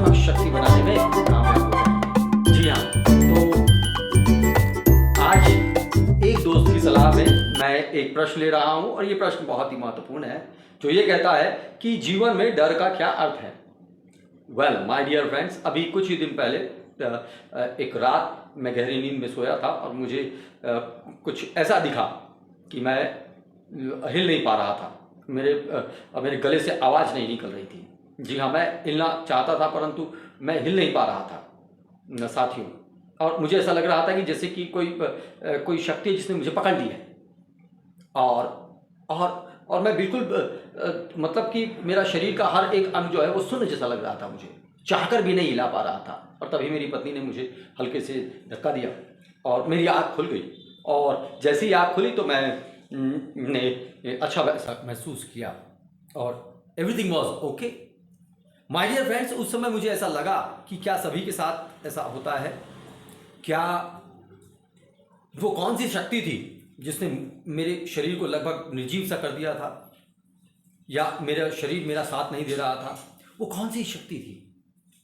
सकारात्मक शक्ति बनाने में कामयाब हो जाएंगे। जी हाँ, तो आज एक दोस्त की सलाह में मैं एक प्रश्न ले रहा हूँ और ये प्रश्न बहुत ही महत्वपूर्ण है, जो ये कहता है कि जीवन में डर का क्या अर्थ है। वेल माय डियर फ्रेंड्स, अभी कुछ ही दिन पहले एक रात मैं गहरी नींद में सोया था और मुझे कुछ ऐसा दिखा कि मैं हिल नहीं पा रहा था। मेरे गले से आवाज़ नहीं निकल रही थी। जी हाँ, मैं हिलना चाहता था परंतु मैं हिल नहीं पा रहा था साथियों। और मुझे ऐसा लग रहा था कि जैसे कि कोई शक्ति है जिसने मुझे पकड़ ली है। और मैं बिल्कुल मतलब कि मेरा शरीर का हर एक अंग जो है वो सुन्न जैसा लग रहा था। मुझे चाहकर भी नहीं हिला पा रहा था। और तभी मेरी पत्नी ने मुझे हल्के से धक्का दिया और मेरी आँख खुल गई। और जैसे ही आँख खुली तो मैंने अच्छा वैसा महसूस किया और everything was okay. My dear friends, उस समय मुझे ऐसा लगा कि क्या सभी के साथ ऐसा होता है? क्या वो कौन सी शक्ति थी जिसने मेरे शरीर को लगभग निर्जीव सा कर दिया था, या मेरा शरीर मेरा साथ नहीं दे रहा था? वो कौन सी शक्ति थी?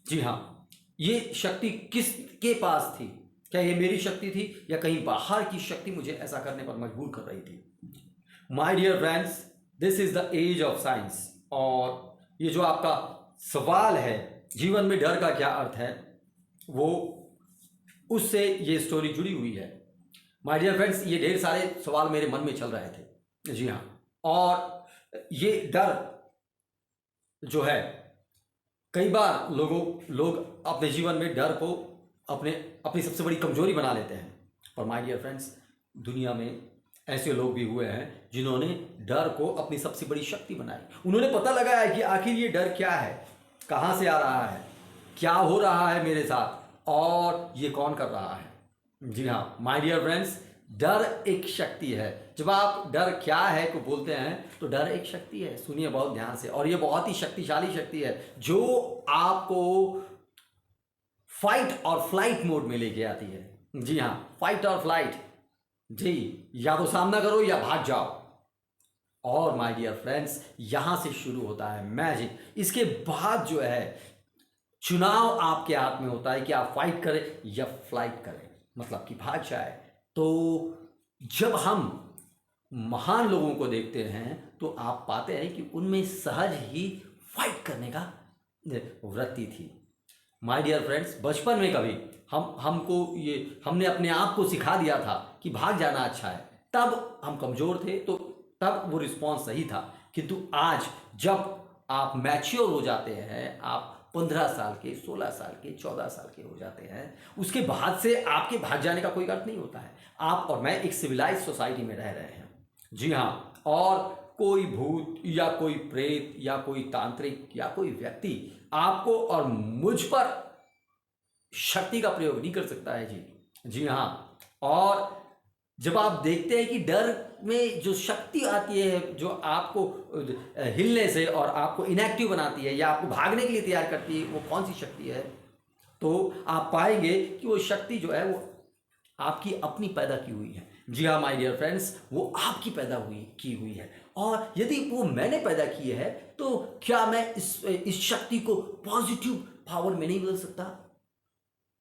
जी हाँ, ये शक्ति किसके पास थी? क्या ये मेरी शक्ति थी या कहीं बाहर की शक्ति मुझे ऐसा करने पर मजबूर कर रही थी? My dear friends, this is the age of science. और ये जो आपका सवाल है, जीवन में डर का क्या अर्थ है, वो उससे ये स्टोरी जुड़ी हुई है। माय डियर फ्रेंड्स, ये ढेर सारे सवाल मेरे मन में चल रहे थे। जी हाँ, और ये डर जो है, कई बार लोग अपने जीवन में डर को अपनी सबसे बड़ी कमजोरी बना लेते हैं। पर माय डियर फ्रेंड्स, दुनिया में ऐसे लोग भी हुए हैं जिन्होंने डर को अपनी सबसे बड़ी शक्ति बनाई। उन्होंने पता लगाया कि आखिर ये डर क्या है, कहाँ से आ रहा है, क्या हो रहा है मेरे साथ और ये कौन कर रहा है। जी हाँ माय डियर फ्रेंड्स, डर एक शक्ति है। जब आप डर क्या है को बोलते हैं तो डर एक शक्ति है। सुनिए बहुत ध्यान से, और ये बहुत ही शक्तिशाली शक्ति है जो आपको फाइट और फ्लाइट मोड में लेके आती है। जी हाँ, फाइट और फ्लाइट। जी, या तो सामना करो या भाग जाओ। और माय डियर फ्रेंड्स, यहां से शुरू होता है मैजिक। इसके बाद जो है, चुनाव आपके हाथ में होता है कि आप फाइट करें या फ्लाइट करें, मतलब कि भाग जाए। तो जब हम महान लोगों को देखते हैं तो आप पाते हैं कि उनमें सहज ही फाइट करने का वृत्ति थी। माय डियर फ्रेंड्स, बचपन में कभी हमने अपने आप को सिखा दिया था कि भाग जाना अच्छा है। तब हम कमज़ोर थे तो तब वो रिस्पॉन्स सही था। किंतु आज जब आप मैच्योर हो जाते हैं, आप 15 साल के, 16 साल के, 14 साल के हो जाते हैं, उसके बाद से आपके भाग जाने का कोई अर्थ नहीं होता है। आप और मैं एक सिविलाइज सोसाइटी में रह रहे हैं। जी हाँ, और कोई भूत या कोई प्रेत या कोई तांत्रिक या कोई व्यक्ति आपको और मुझ पर शक्ति का प्रयोग नहीं कर सकता है। जी हाँ, और जब आप देखते हैं कि डर में जो शक्ति आती है, जो आपको हिलने से और आपको इनएक्टिव बनाती है या आपको भागने के लिए तैयार करती है, वो कौन सी शक्ति है, तो आप पाएंगे कि वो शक्ति जो है वो आपकी अपनी पैदा की हुई है। जी हाँ माय डियर फ्रेंड्स, वो आपकी पैदा की हुई है। और यदि वो मैंने पैदा की है तो क्या मैं इस शक्ति को पॉजिटिव पावर में नहीं बदल सकता?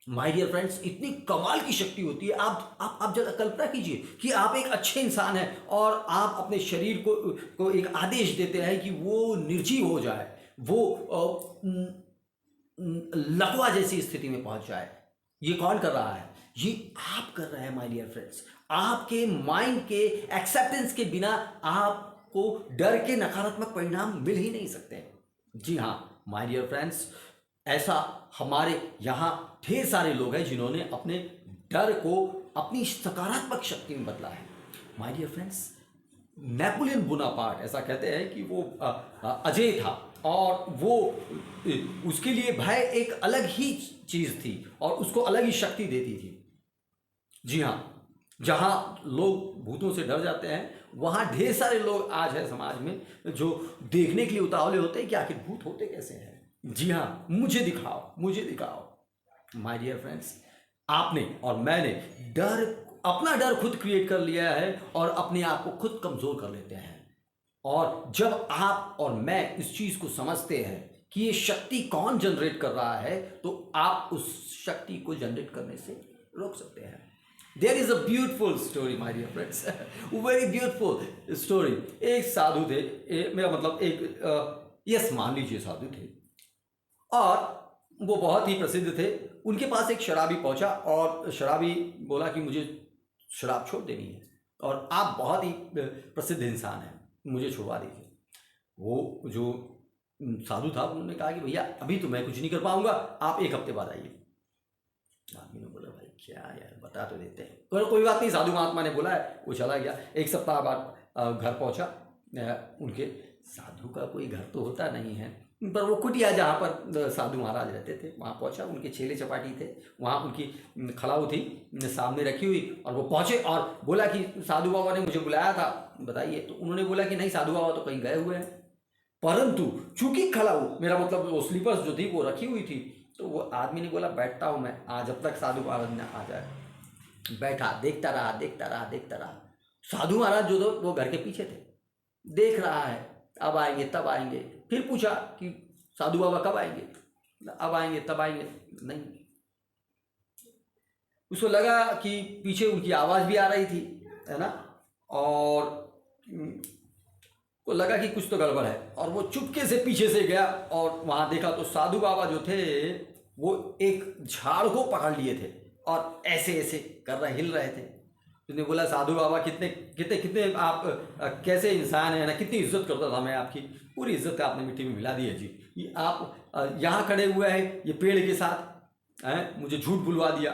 माय डियर फ्रेंड्स, इतनी कमाल की शक्ति होती है। आप जरा कल्पना कीजिए कि आप एक अच्छे इंसान हैं और आप अपने शरीर को एक आदेश देते हैं कि वो निर्जीव हो जाए, वो लकवा जैसी स्थिति में पहुंच जाए। ये कौन कर रहा है? ये आप कर रहे हैं माय डियर फ्रेंड्स। आपके माइंड के एक्सेप्टेंस के बिना आपको डर के नकारात्मक परिणाम मिल ही नहीं सकते। जी हाँ माय डियर फ्रेंड्स, ऐसा हमारे यहाँ ढेर सारे लोग हैं जिन्होंने अपने डर को अपनी सकारात्मक शक्ति में बदला है। My dear friends, Napoleon Bonaparte ऐसा कहते हैं कि वो अजय था और वो उसके लिए भय एक अलग ही चीज़ थी और उसको अलग ही शक्ति देती थी। जी हाँ, जहाँ लोग भूतों से डर जाते हैं वहाँ ढेर सारे लोग आज है समाज में जो देखने के लिए उतावले होते हैं कि आखिर भूत होते कैसे हैं। जी हाँ, मुझे दिखाओ, मुझे दिखाओ। माय डियर फ्रेंड्स, आपने और मैंने अपना डर खुद क्रिएट कर लिया है और अपने आप को खुद कमज़ोर कर लेते हैं। और जब आप और मैं इस चीज़ को समझते हैं कि ये शक्ति कौन जनरेट कर रहा है, तो आप उस शक्ति को जनरेट करने से रोक सकते हैं। There is a beautiful story my dear friends, very beautiful story. एक साधु थे, मेरा मतलब एक यस मान लीजिए साधु थे, और वो बहुत ही प्रसिद्ध थे। उनके पास एक शराबी पहुंचा और शराबी बोला कि मुझे शराब छोड़ देनी है और आप बहुत ही प्रसिद्ध इंसान हैं, मुझे छुड़वा दीजिए। वो जो साधु था उन्होंने कहा कि भैया अभी तो मैं कुछ नहीं कर पाऊंगा, आप एक हफ्ते बाद आइए। आदमी ने बोला भाई क्या यार, बता तो देते हैं। तो कोई बात नहीं, साधु महात्मा ने बोला है, वो चला गया। एक सप्ताह बाद घर पहुंचा। उनके साधु का कोई घर तो होता नहीं है, पर वो कुटिया जहाँ पर साधु महाराज रहते थे वहाँ पहुँचा। उनके चेले चपाटी थे, वहाँ उनकी खड़ाऊ थी सामने रखी हुई, और वो पहुँचे और बोला कि साधु बाबा ने मुझे बुलाया था, बताइए। तो उन्होंने बोला कि नहीं, साधु बाबा तो कहीं गए हुए हैं, परंतु चूंकि खड़ाऊ, मेरा मतलब वो स्लीपर्स जो थी वो रखी हुई थी, तो वो आदमी ने बोला बैठता हूँ मैं आज, जब तक साधु महाराज ने आ जाए। बैठा, देखता रहा देखता रहा देखता रहा। साधु महाराज जो तो वो घर के पीछे थे, देख रहा है, अब आएंगे तब आएंगे। फिर पूछा कि साधु बाबा कब आएंगे, अब आएंगे तब आएंगे, नहीं। उसको लगा कि पीछे उनकी आवाज़ भी आ रही थी, है ना, और को लगा कि कुछ तो गड़बड़ है, और वो चुपके से पीछे से गया और वहाँ देखा तो साधु बाबा जो थे वो एक झाड़ को पकड़ लिए थे और ऐसे ऐसे कर रहे, हिल रहे थे। उसने बोला साधु बाबा कितने कितने कितने आप कैसे इंसान हैं ना, कितनी इज्जत करता था मैं आपकी, पूरी इज्जत आपने मिट्टी में मिला दी है जी। ये आप यहाँ खड़े हुए हैं ये पेड़ के साथ हैं, मुझे झूठ बुलवा दिया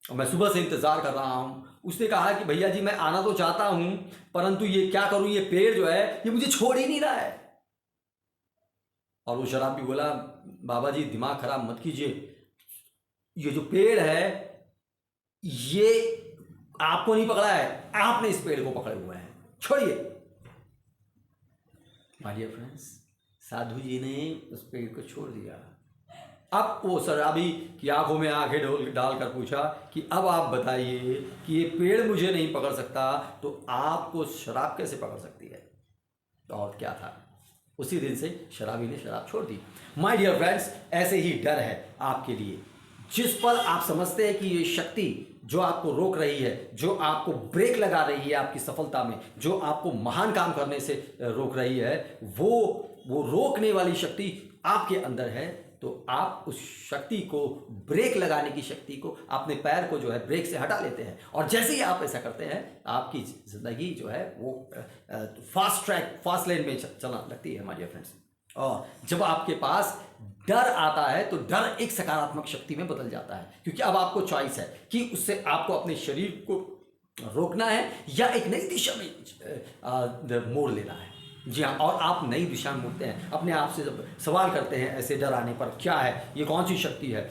और मैं सुबह से इंतज़ार कर रहा हूँ। उसने कहा कि भैया जी मैं आना तो चाहता हूँ, परंतु ये क्या करूँ, ये पेड़ जो है ये मुझे छोड़ ही नहीं रहा है। और वो शराबी बोला बाबा जी दिमाग खराब मत कीजिए, ये जो पेड़ है ये आपको नहीं पकड़ा है, आपने इस पेड़ को पकड़े हुए हैं, छोड़िए। माय डियर फ्रेंड्स, साधु जी ने उस पेड़ को छोड़ दिया। अब वो शराबी की आंखों में आंखें डालकर पूछा कि अब आप बताइए कि ये पेड़ मुझे नहीं पकड़ सकता तो आपको शराब कैसे पकड़ सकती है। और क्या था, उसी दिन से शराबी ने शराब छोड़ दी। माय डियर फ्रेंड्स, ऐसे ही डर है आपके लिए, जिस पर आप समझते हैं कि ये शक्ति जो आपको रोक रही है, जो आपको ब्रेक लगा रही है आपकी सफलता में, जो आपको महान काम करने से रोक रही है, वो रोकने वाली शक्ति आपके अंदर है। तो आप उस शक्ति को, ब्रेक लगाने की शक्ति को, अपने पैर को जो है ब्रेक से हटा लेते हैं, और जैसे ही आप ऐसा करते हैं आपकी ज़िंदगी जो है वो फास्ट लेन में चलना लगती है हमारे फ्रेंड्स। और जब आपके पास डर आता है तो डर एक सकारात्मक शक्ति में बदल जाता है, क्योंकि अब आपको चॉइस है कि उससे आपको अपने शरीर को रोकना है या एक नई दिशा में मोड़ लेना है। जी हाँ, और आप नई दिशा में मुड़ते हैं, अपने आप से जब सवाल करते हैं ऐसे डर आने पर, क्या है ये, कौन सी शक्ति है,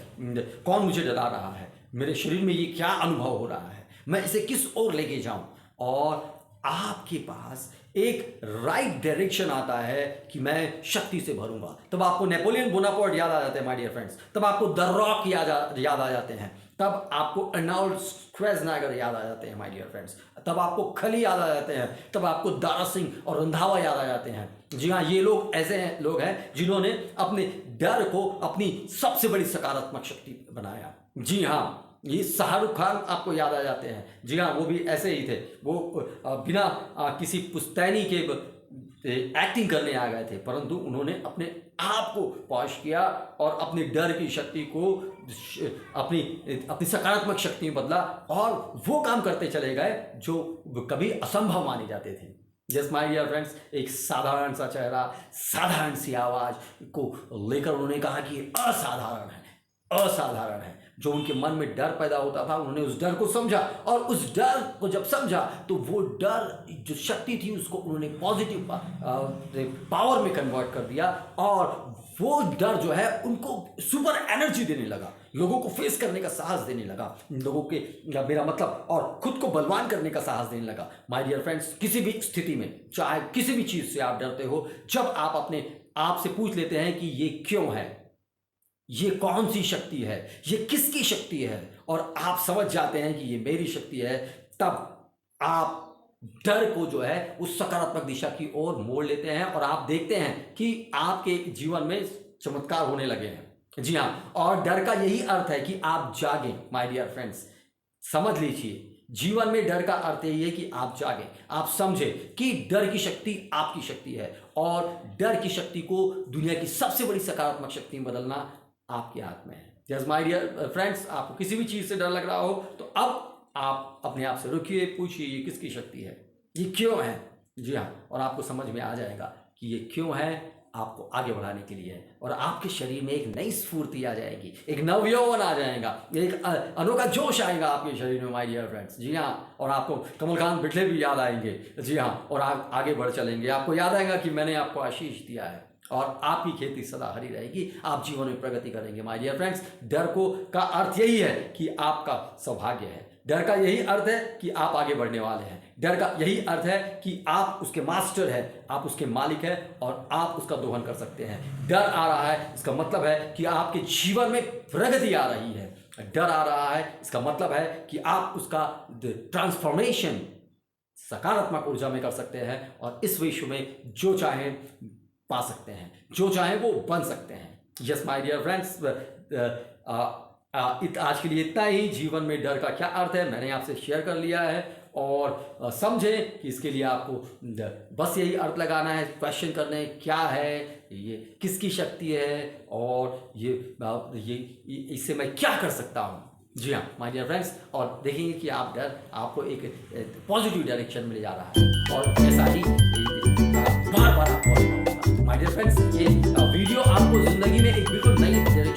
कौन मुझे डरा रहा है, मेरे शरीर में ये क्या अनुभव हो रहा है, मैं इसे किस ओर लेके जाऊं, और आपके पास एक राइट डायरेक्शन आता है कि मैं शक्ति से भरूंगा। तब आपको नेपोलियन बोनापार्ट याद आ जाते हैं माय डियर फ्रेंड्स, तब आपको द रॉक याद आ जाते हैं, तब आपको अर्नोल्ड श्वार्ज़नेगर याद आ जाते हैं माय डियर फ्रेंड्स, तब आपको खली याद आ जाते हैं, तब आपको दारा सिंह और रंधावा याद आ जाते हैं। जी हाँ, ये लोग ऐसे लोग हैं जिन्होंने अपने डर को अपनी सबसे बड़ी सकारात्मक शक्ति बनाया। जी हाँ, ये शाहरुख खान आपको याद आ जाते हैं। जी हाँ, वो भी ऐसे ही थे, वो बिना किसी पुश्तैनी के एक्टिंग करने आ गए थे, परंतु उन्होंने अपने आप को पॉश किया और अपने डर की शक्ति को अपनी सकारात्मक शक्ति में बदला, और वो काम करते चले गए जो कभी असंभव माने जाते थे। जस्ट माय डियर फ्रेंड्स, एक साधारण सा चेहरा, साधारण सी आवाज़ को लेकर उन्होंने कहा कि असाधारण है, असाधारण है। जो उनके मन में डर पैदा होता था, उन्होंने उस डर को समझा, और उस डर को जब समझा तो वो डर जो शक्ति थी उसको उन्होंने पॉजिटिव पावर में कन्वर्ट कर दिया, और वो डर जो है उनको सुपर एनर्जी देने लगा, लोगों को फेस करने का साहस देने लगा, लोगों के मेरा मतलब और खुद को बलवान करने का साहस देने लगा। माय डियर फ्रेंड्स, किसी भी स्थिति में, चाहे किसी भी चीज़ से आप डरते हो, जब आप अपने आप से पूछ लेते हैं कि ये क्यों है, ये कौन सी शक्ति है, ये किसकी शक्ति है, और आप समझ जाते हैं कि ये मेरी शक्ति है, तब आप डर को जो है उस सकारात्मक दिशा की ओर मोड़ लेते हैं और आप देखते हैं कि आपके जीवन में चमत्कार होने लगे हैं। जी हाँ, और डर का यही अर्थ है कि आप जागें माय डियर फ्रेंड्स। समझ लीजिए, जीवन में डर का अर्थ यही है कि आप जागें, आप समझें कि डर की शक्ति आपकी शक्ति है और डर की शक्ति को दुनिया की सबसे बड़ी सकारात्मक शक्ति में बदलना आपके हाथ में है। जस्ट माय डियर फ्रेंड्स, आपको किसी भी चीज से डर लग रहा हो तो अब आप अपने आप से रुकिए, पूछिए ये किसकी शक्ति है, ये क्यों है। जी हाँ, और आपको समझ में आ जाएगा कि ये क्यों है, आपको आगे बढ़ाने के लिए है और आपके शरीर में एक नई स्फूर्ति आ जाएगी, एक नवयौवन आ जाएगा, एक अनोखा जोश आएगा आपके शरीर में माय डियर फ्रेंड्स। जी हाँ, और आपको कमलकांत बिटले भी याद आएंगे। जी हाँ, और आप आगे बढ़ चलेंगे, आपको याद आएगा कि मैंने आपको आशीष दिया है और आपकी खेती सदा हरी रहेगी, आप जीवन में प्रगति करेंगे माय डियर फ्रेंड्स। डर को का अर्थ यही है कि आपका सौभाग्य है, डर का यही अर्थ है कि आप आगे बढ़ने वाले हैं, डर का यही अर्थ है कि आप उसके मास्टर हैं, आप उसके मालिक हैं और आप उसका दोहन कर सकते हैं। डर आ रहा है इसका मतलब है कि आपके जीवन में प्रगति आ रही है, डर आ रहा है इसका मतलब है कि आप उसका ट्रांसफॉर्मेशन सकारात्मक ऊर्जा में कर सकते हैं और इस विश्व में जो चाहे पा सकते हैं, जो चाहे वो बन सकते हैं। यस माय डियर फ्रेंड्स, आज के लिए इतना ही। जीवन में डर का क्या अर्थ है मैंने आपसे शेयर कर लिया है और समझें कि इसके लिए आपको बस यही अर्थ लगाना है, क्वेश्चन करने क्या है, ये किसकी शक्ति है और ये इससे मैं क्या कर सकता हूँ। जी हाँ माय डियर फ्रेंड्स, और देखेंगे कि आप डर आपको एक पॉजिटिव डायरेक्शन में ले जा रहा है और ऐसा ही बार बार आपको माय डियर फ्रेंड्स, ये वीडियो आपको जिंदगी में एक बिल्कुल नई